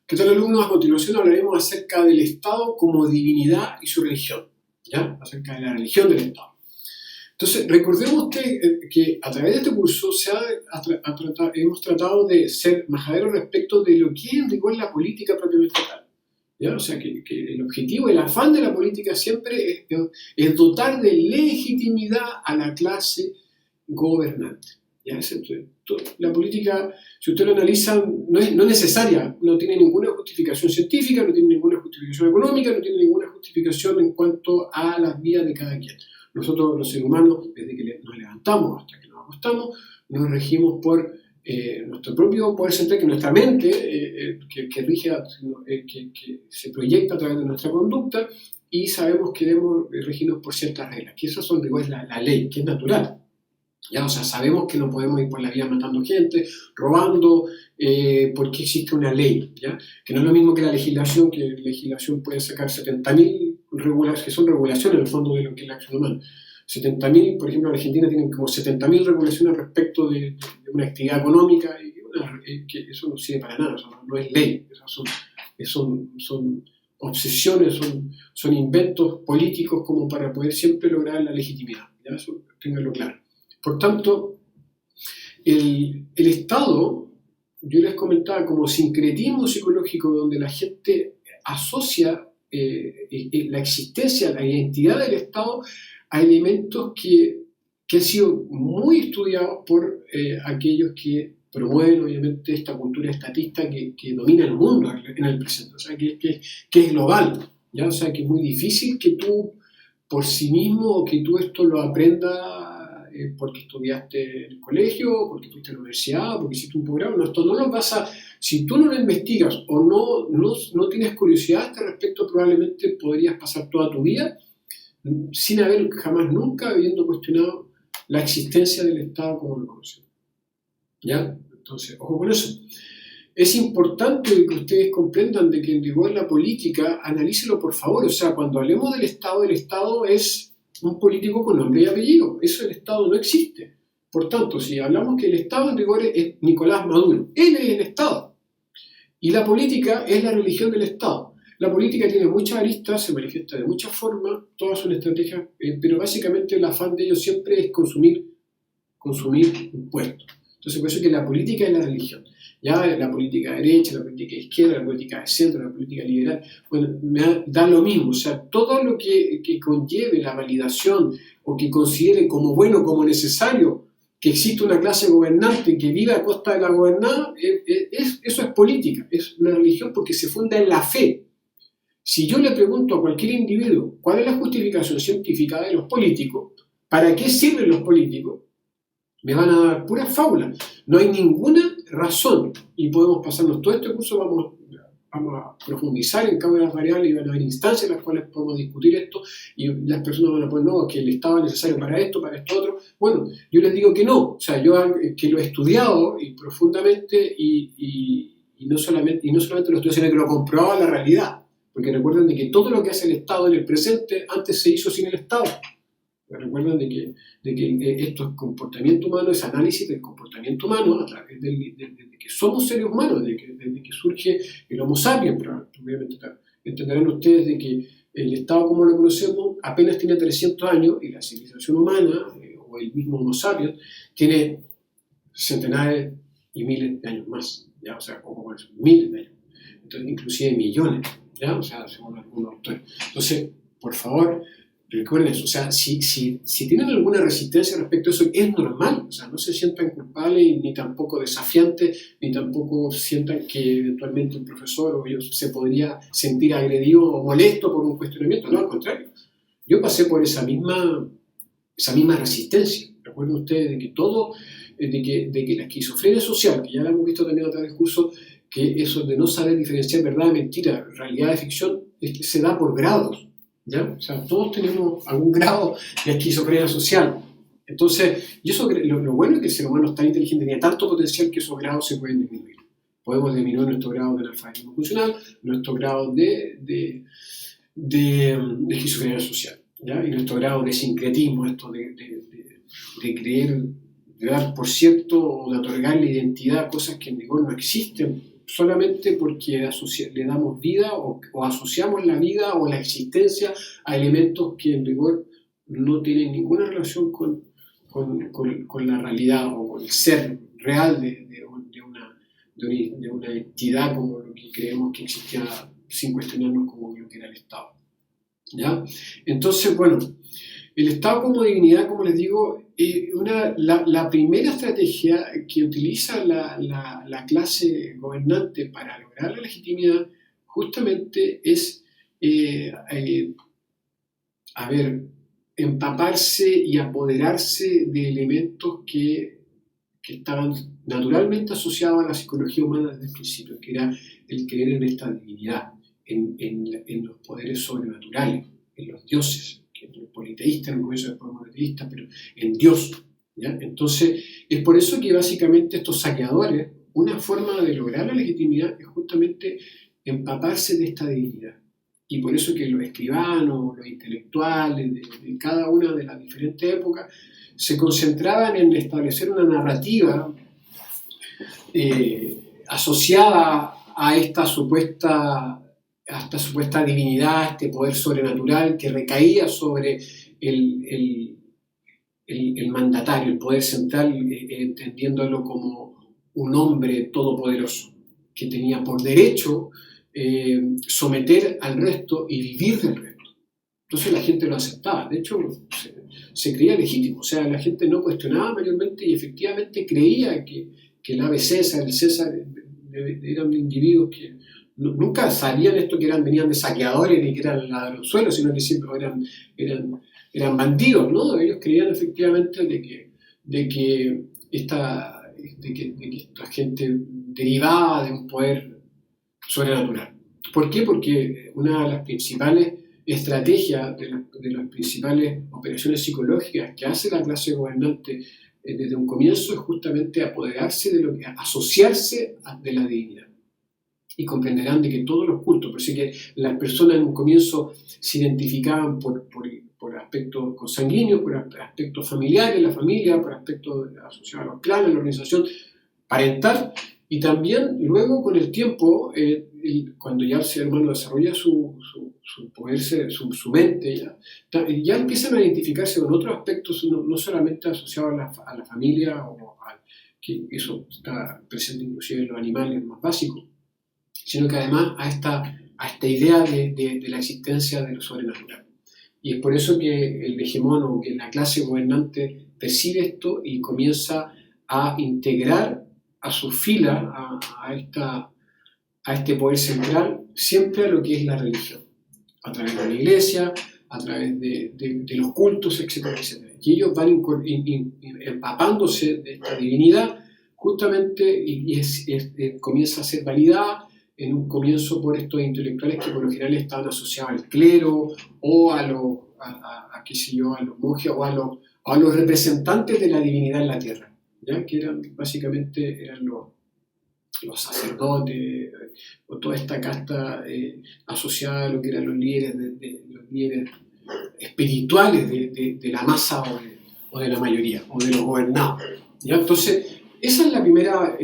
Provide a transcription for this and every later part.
¿Qué tal, alumnos? A continuación hablaremos acerca del Estado como divinidad y su religión, ¿ya? Acerca de la religión del Estado. Entonces, recordemos que a través de este curso hemos tratado de ser majaderos respecto de lo que es en rigor la política propiamente tal, ¿ya? O sea, que el objetivo, el afán de la política siempre es dotar de legitimidad a la clase gobernante. ¿Ya? La política, si usted lo analiza, no es necesaria, no tiene ninguna justificación científica, no tiene ninguna justificación económica, no tiene ninguna justificación en cuanto a las vidas de cada quien. Nosotros, los seres humanos, desde que nos levantamos hasta que nos acostamos, nos regimos por nuestro propio poder central, que nuestra mente, que se proyecta a través de nuestra conducta, y sabemos que debemos regirnos por ciertas reglas, que esas son, digo, es la ley, que es natural. ¿Ya? O sea, sabemos que no podemos ir por la vida matando gente, robando, porque existe una ley, ¿ya? Que no es lo mismo que la legislación, que la legislación puede sacar 70.000 regulaciones, que son regulaciones en el fondo de lo que es la acción humana. 70.000, por ejemplo, en Argentina tienen como 70.000 regulaciones respecto de una actividad económica, y que eso no sirve para nada, eso no es ley, son obsesiones, son inventos políticos como para poder siempre lograr la legitimidad, ¿ya? Eso ténganlo claro. Por tanto, el Estado, yo les comentaba, como sincretismo psicológico donde la gente asocia la existencia, la identidad del Estado a elementos que han sido muy estudiados por aquellos que promueven, obviamente, esta cultura estatista que domina el mundo en el presente, o sea, que es global, ¿ya? O sea, que es muy difícil que tú, por sí mismo, o que tú esto lo aprendas porque estudiaste en el colegio, porque fuiste a la universidad, porque hiciste un programa. No, esto no lo pasa. Si tú no lo investigas o no tienes curiosidad a este respecto, probablemente podrías pasar toda tu vida sin haber jamás nunca habiendo cuestionado la existencia del Estado como lo conocemos. ¿Ya? Entonces, ojo con eso. Es importante que ustedes comprendan de que en rigor la política, analícelo por favor. O sea, cuando hablemos del Estado es un político con nombre y apellido. Eso el Estado no existe. Por tanto, si hablamos que el Estado en rigor es Nicolás Maduro, él es el Estado. Y la política es la religión del Estado. La política tiene muchas aristas, se manifiesta de muchas formas, todas son estrategias, pero básicamente el afán de ellos siempre es consumir impuestos. Entonces, por eso que la política es la religión. Ya la política de derecha, la política de izquierda, la política de centro, la política liberal, bueno, me da lo mismo. O sea, todo lo que conlleve la validación o que considere como bueno, como necesario, que existe una clase gobernante que vive a costa de la gobernada, eso es política, es una religión porque se funda en la fe. Si yo le pregunto a cualquier individuo cuál es la justificación científica de los políticos, ¿para qué sirven los políticos?, me van a dar puras fábulas. No hay ninguna razón, y podemos pasarnos todo este curso, vamos a profundizar en cada una de las variables y van a haber instancias en las cuales podemos discutir esto y las personas van a poner, no, que el Estado es necesario para esto otro. Bueno, yo les digo que no, o sea, yo que lo he estudiado y profundamente y no solamente lo estudio, sino que lo comprobaba la realidad, porque recuerden de que todo lo que hace el Estado en el presente antes se hizo sin el Estado. Recuerden de que esto es comportamiento humano, es análisis del comportamiento humano a través de que somos seres humanos, desde que surge el Homo sapiens, pero obviamente entenderán ustedes de que el Estado como lo conocemos apenas tiene 300 años y la civilización humana, o el mismo Homo sapiens, tiene centenares y miles de años más, ¿ya? O sea, como miles de años, entonces, inclusive millones, ¿ya? O sea, según algunos autores. Entonces, por favor, recuerden eso, o sea, si tienen alguna resistencia respecto a eso, es normal, o sea, no se sientan culpables, ni tampoco desafiantes, ni tampoco sientan que eventualmente un profesor o ellos se podría sentir agredido o molesto por un cuestionamiento, no, al contrario. Yo pasé por esa misma resistencia. Recuerden ustedes de que de que la esquizofrenia social, que ya la hemos visto también a través del curso, que eso de no saber diferenciar verdad de mentira, realidad de ficción, se da por grados. ¿Ya? O sea, todos tenemos algún grado de esquizofrenia social. Entonces, y eso, lo bueno es que el ser humano es tan inteligente, tiene tanto potencial que esos grados se pueden disminuir. Podemos disminuir nuestro grado de analfabetismo funcional, nuestro grado de esquizofrenia social, ¿ya? Y nuestro grado de sincretismo, esto de creer, de dar por cierto o de otorgarle identidad a cosas que en rigor no existen, solamente porque le damos vida o asociamos la vida o la existencia a elementos que en rigor no tienen ninguna relación con la realidad o con el ser real de una entidad como lo que creemos que existía sin cuestionarnos como lo que era el Estado. ¿Ya? Entonces, bueno, el Estado como divinidad, como les digo, la primera estrategia que utiliza la clase gobernante para lograr la legitimidad justamente es, empaparse y apoderarse de elementos que estaban naturalmente asociados a la psicología humana desde el principio, que era el creer en esta divinidad, en los poderes sobrenaturales, en los dioses, que es politeísta, en el comienzo después monoteísta, pero en Dios. ¿Ya? Entonces, es por eso que básicamente estos saqueadores, una forma de lograr la legitimidad es justamente empaparse de esta divinidad. Y por eso que los escribanos, los intelectuales de cada una de las diferentes épocas se concentraban en establecer una narrativa asociada a esta supuesta divinidad, a este poder sobrenatural que recaía sobre el mandatario, el poder central, entendiéndolo como un hombre todopoderoso que tenía por derecho someter al resto y vivir del resto. Entonces la gente lo aceptaba, de hecho se creía legítimo, o sea, la gente no cuestionaba mayormente y efectivamente creía que el ave César, el César, eran individuos que nunca sabían esto que venían de saqueadores ni que eran ladronzuelos, sino que siempre eran bandidos, ¿no? Ellos creían efectivamente de que esta gente derivaba de un poder sobrenatural. ¿Por qué? Porque una de las principales estrategias, de las principales operaciones psicológicas que hace la clase gobernante desde un comienzo es justamente apoderarse asociarse de la divinidad. Y comprenderán de que todos los cultos, por eso que las personas en un comienzo se identificaban por aspectos consanguíneos, por aspectos familiares, la familia, por aspectos asociados a los clanes, a la organización parental, y también luego con el tiempo, cuando ya el ser humano desarrolla su poder, su mente, ya empiezan a identificarse con otros aspectos, no solamente asociados a la familia, que eso está presente inclusive en los animales más básicos, sino que además a esta idea de la existencia de lo sobrenatural. Y es por eso que el hegemón o que la clase gobernante percibe esto y comienza a integrar a su fila, a este poder central, siempre a lo que es la religión, a través de la iglesia, a través de los cultos, etcétera, etcétera. Y ellos van empapándose de esta divinidad justamente y comienza a ser validada en un comienzo por estos intelectuales que por lo general estaban asociados al clero o a los monjes o a los representantes de la divinidad en la tierra, ¿ya? Que básicamente eran los sacerdotes o toda esta casta asociada a lo que eran los líderes, los líderes espirituales de la masa o de la mayoría o de los gobernados, ¿ya? Entonces esa es la primera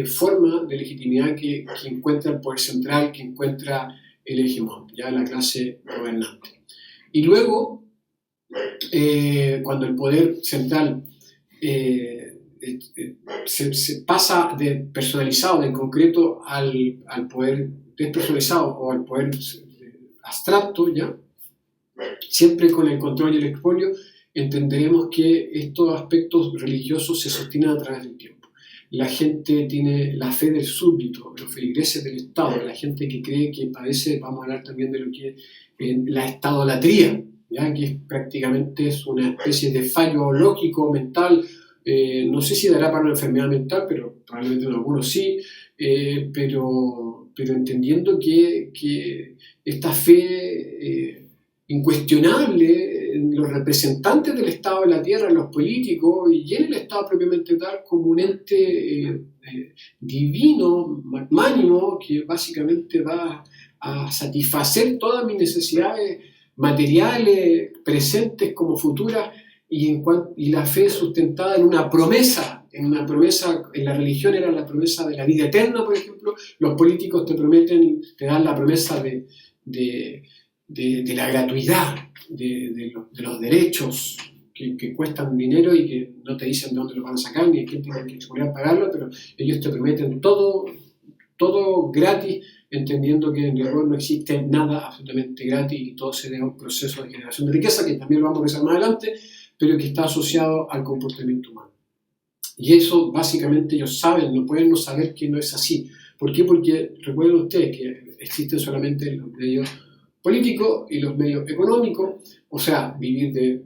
forma de legitimidad que encuentra el poder central, que encuentra el hegemón, ya la clase gobernante. Y luego, cuando el poder central se pasa de personalizado, de concreto, al poder despersonalizado o al poder abstracto, ¿ya? Siempre con el control y el expolio, entenderemos que estos aspectos religiosos se sostienen a través del tiempo. La gente tiene la fe del súbdito, los feligreses del Estado, la gente que cree que padece, vamos a hablar también de lo que es la estadolatría, ¿ya? Que prácticamente es una especie de fallo lógico, mental, no sé si dará para una enfermedad mental, pero probablemente en algunos sí, pero entendiendo que esta fe incuestionable en los representantes del Estado en la tierra, en los políticos y en el Estado propiamente tal, como un ente divino, magnánimo, que básicamente va a satisfacer todas mis necesidades materiales, presentes como futuras, y la fe sustentada en una promesa en una promesa, en la religión era la promesa de la vida eterna, por ejemplo, los políticos te prometen, te dan la promesa de la gratuidad, de los derechos que cuestan dinero y que no te dicen de dónde lo van a sacar, ni a quién tienen que pagarlo, pero ellos te prometen todo gratis, entendiendo que en rigor no existe nada absolutamente gratis y todo se debe a un proceso de generación de riqueza, que también lo vamos a ver más adelante, pero que está asociado al comportamiento humano. Y eso básicamente ellos saben, no pueden no saber que no es así. ¿Por qué? Porque recuerden ustedes que existen solamente los medios políticos y los medios económicos, o sea, vivir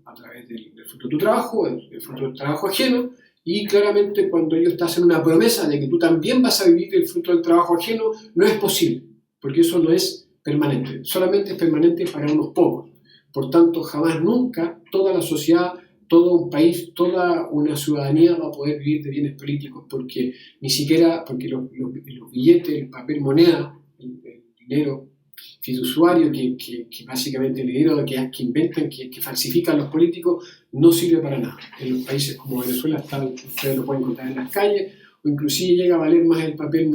a través del fruto de tu trabajo, el fruto del trabajo ajeno, y claramente cuando ellos te hacen una promesa de que tú también vas a vivir el fruto del trabajo ajeno, no es posible, porque eso no es permanente, solamente es permanente para unos pocos. Por tanto, jamás, nunca, toda la sociedad, todo un país, toda una ciudadanía va a poder vivir de bienes políticos, porque ni siquiera, porque los billetes, el papel moneda, el dinero fiduciario, que básicamente el dinero que inventan, que falsifican los políticos, no sirve para nada. En los países como Venezuela ustedes lo pueden encontrar en las calles, o inclusive llega a valer más el papel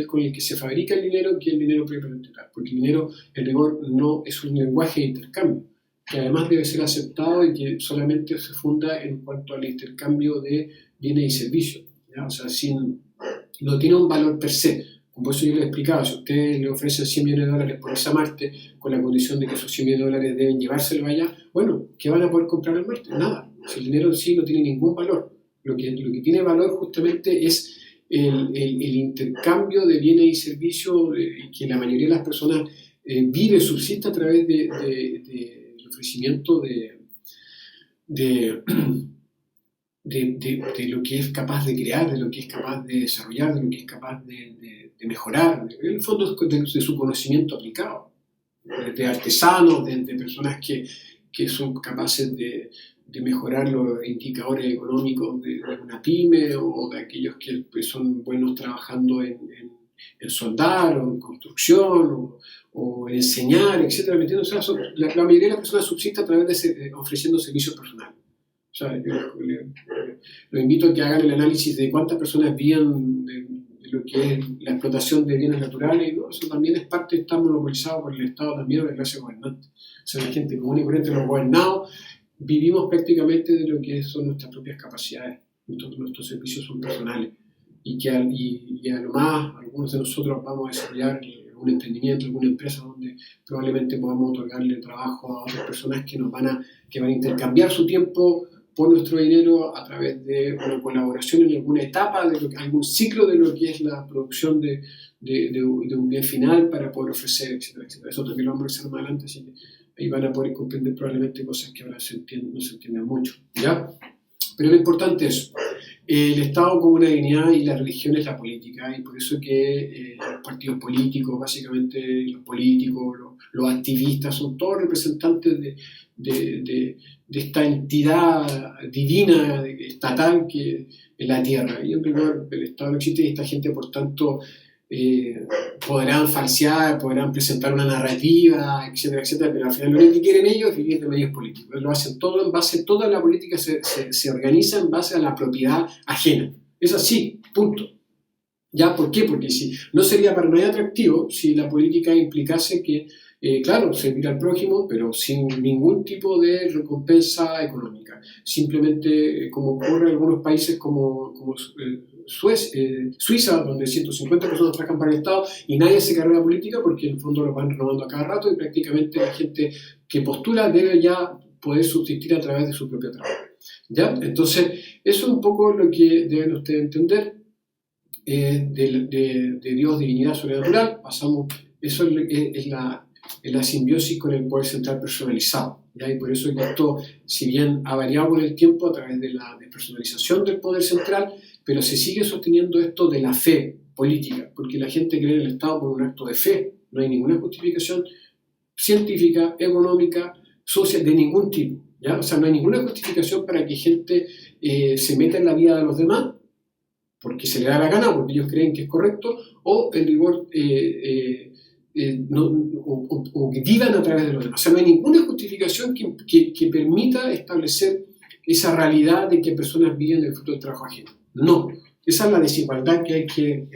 con el que se fabrica el dinero que el dinero propiamente tal, porque el dinero, en rigor, no es un lenguaje de intercambio, que además debe ser aceptado y que solamente se funda en cuanto al intercambio de bienes y servicios, ¿ya? O sea, no tiene un valor per se. Por eso yo les explicaba, si ustedes le ofrecen $100 millones por irse a Marte, con la condición de que esos $100 millones deben llevárselo allá, bueno, ¿qué van a poder comprar en Marte? Nada. Si el dinero en sí no tiene ningún valor. Lo que tiene valor justamente es el intercambio de bienes y servicios que la mayoría de las personas vive, subsiste a través del ofrecimiento de lo que es capaz de crear, de lo que es capaz de desarrollar, de lo que es capaz de mejorar, en el fondo de su conocimiento aplicado, de artesanos, de personas que son capaces de mejorar los indicadores económicos de una pyme, o de aquellos que son buenos trabajando en soldar, o en construcción, o en enseñar, etc. O sea, la mayoría de las personas subsiste a través de ofreciendo servicios personales. O sea, yo los invito a que hagan el análisis de cuántas personas viven de lo que es la explotación de bienes naturales, ¿no? Eso también es parte, está monopolizado por el Estado también, o la clase gobernante. O sea, la gente común y corriente, los gobernados, vivimos prácticamente de lo que son nuestras propias capacidades. Nuestros servicios son personales. Y a lo más, algunos de nosotros vamos a desarrollar algún emprendimiento, alguna empresa donde probablemente podamos otorgarle trabajo a otras personas que van a intercambiar su tiempo por nuestro dinero a través de una colaboración en alguna etapa, algún ciclo de lo que es la producción de un bien final para poder ofrecer, etcétera, etcétera. Eso también lo vamos a hacer más adelante, así que ahí van a poder comprender probablemente cosas que ahora no se entienden mucho, ¿ya? Pero lo importante es el Estado como una divinidad y la religión es la política, y por eso que los partidos políticos, básicamente los políticos, los activistas, son todos representantes de esta entidad divina, estatal, que es la Tierra. Y en rigor el Estado no existe, y esta gente, por tanto, podrán falsear, podrán presentar una narrativa, etcétera, etcétera, pero al final lo único que quieren ellos es vivir de medios políticos. Lo hacen todo en base, toda la política se organiza en base a la propiedad ajena. Es así, punto. ¿Ya? ¿Por qué? Porque no sería para nada atractivo si la política implicase que, claro, servir al prójimo, pero sin ningún tipo de recompensa económica. Simplemente, como ocurre en algunos países como Suiza, donde 150 personas trabajan para el Estado y nadie se carga la política, porque en el fondo lo van renovando a cada rato, y prácticamente la gente que postula debe ya poder subsistir a través de su propio trabajo. ¿Ya? Entonces, eso es un poco lo que deben ustedes entender de Dios, divinidad sobrenatural. Eso es la simbiosis con el poder central personalizado, ¿ya? Y por eso que esto, si bien ha variado con el tiempo a través de la despersonalización del poder central, pero se sigue sosteniendo esto de la fe política, porque la gente cree en el Estado por un acto de fe. No hay ninguna justificación científica, económica, social, de ningún tipo, ¿ya? O sea, no hay ninguna justificación para que gente se meta en la vida de los demás porque se le da la gana, porque ellos creen que es correcto, o en rigor o que vivan a través de los demás. O sea, no hay ninguna justificación que permita establecer esa realidad de que personas viven del fruto del trabajo ajeno. No, esa es la desigualdad que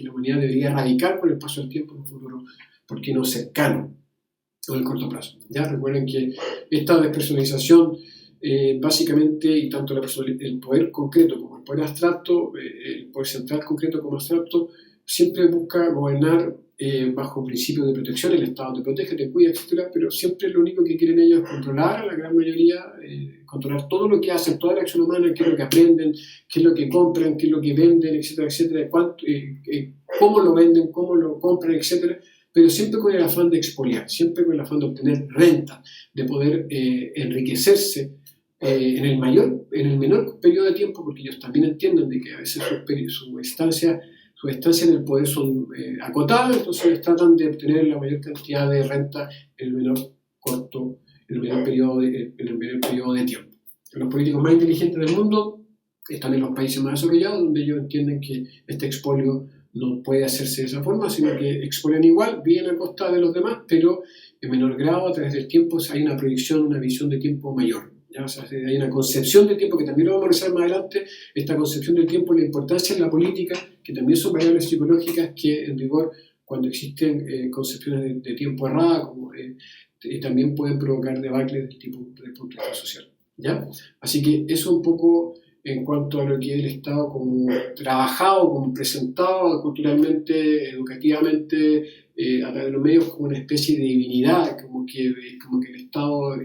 la humanidad debería erradicar con el paso del tiempo en un futuro, ¿por qué no cercano o en el corto plazo? Ya recuerden que esta despersonalización básicamente, y tanto el poder concreto como el poder abstracto, el poder central concreto como abstracto, siempre busca gobernar bajo principios de protección. El Estado te protege, te cuida, etc. Pero siempre lo único que quieren ellos es controlar a la gran mayoría, controlar todo lo que hacen, toda la acción humana, qué es lo que aprenden, qué es lo que compran, qué es lo que venden, etc. Cómo lo venden, cómo lo compran, etc. Pero siempre con el afán de expoliar, siempre con el afán de obtener renta, de poder enriquecerse en el menor periodo de tiempo, porque ellos también entienden de que a veces su estancia en el poder son acotadas, entonces tratan de obtener la mayor cantidad de renta en el menor periodo de tiempo. Los políticos más inteligentes del mundo están en los países más desarrollados, donde ellos entienden que este expolio no puede hacerse de esa forma, sino que expolian igual, bien a costa de los demás, pero en menor grado. A través del tiempo hay una proyección, una visión de tiempo mayor. ¿Ya? O sea, hay una concepción del tiempo, que también lo vamos a revisar más adelante, esta concepción del tiempo y la importancia en la política, que también son variables psicológicas que, en rigor, cuando existen concepciones de tiempo erradas, también pueden provocar debacles del punto de vista social. ¿Ya? Así que eso un poco en cuanto a lo que es el Estado como trabajado, como presentado culturalmente, educativamente, a través de los medios, como una especie de divinidad, como que el Estado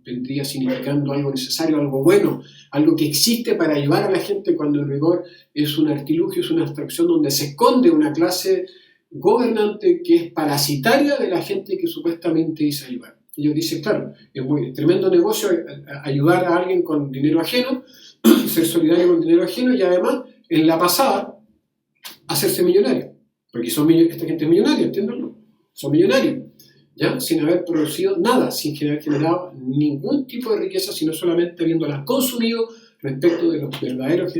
vendría significando algo necesario, algo bueno, algo que existe para ayudar a la gente, cuando en rigor es un artilugio, es una abstracción donde se esconde una clase gobernante que es parasitaria de la gente que supuestamente dice ayudar. Ellos dicen, claro, es muy tremendo negocio ayudar a alguien con dinero ajeno, ser solidario con dinero ajeno, y además, en la pasada, hacerse millonario. Porque esta gente es millonaria, ¿entiendenlo? Son millonarios, ¿ya? Sin haber producido nada, sin haber generado ningún tipo de riqueza, sino solamente habiéndola consumido respecto de los verdaderos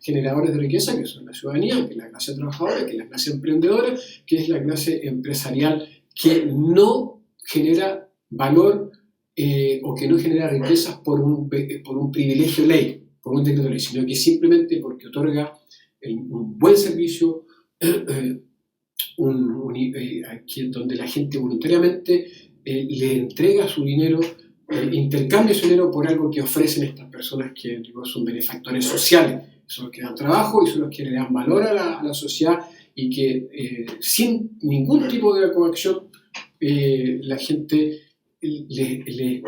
generadores de riqueza, que son la ciudadanía, que es la clase trabajadora, que es la clase emprendedora, que es la clase empresarial, que no genera valor o que no genera riquezas por un privilegio de ley, por un decreto de ley, sino que simplemente porque otorga un buen servicio, donde la gente voluntariamente le entrega su dinero, intercambia su dinero por algo que ofrecen estas personas que son benefactores sociales, son los que dan trabajo y son los que le dan valor a la sociedad, y que sin ningún tipo de coacción la gente le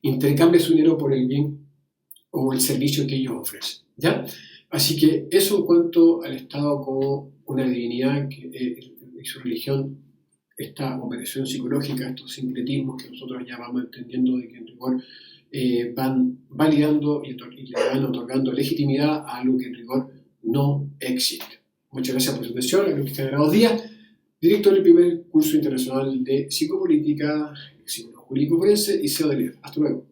intercambia su dinero por el bien o el servicio que ellos ofrecen, ¿ya? Así que eso en cuanto al Estado como una divinidad y su religión, esta operación psicológica, estos sincretismos que nosotros ya vamos entendiendo de que en rigor van validando y le van otorgando legitimidad a algo que en rigor no existe. Muchas gracias por su atención. A Luis Generados Díaz, director del primer curso internacional de psicopolítica, psicólogo jurídico forense y CEO de LEF. Hasta luego.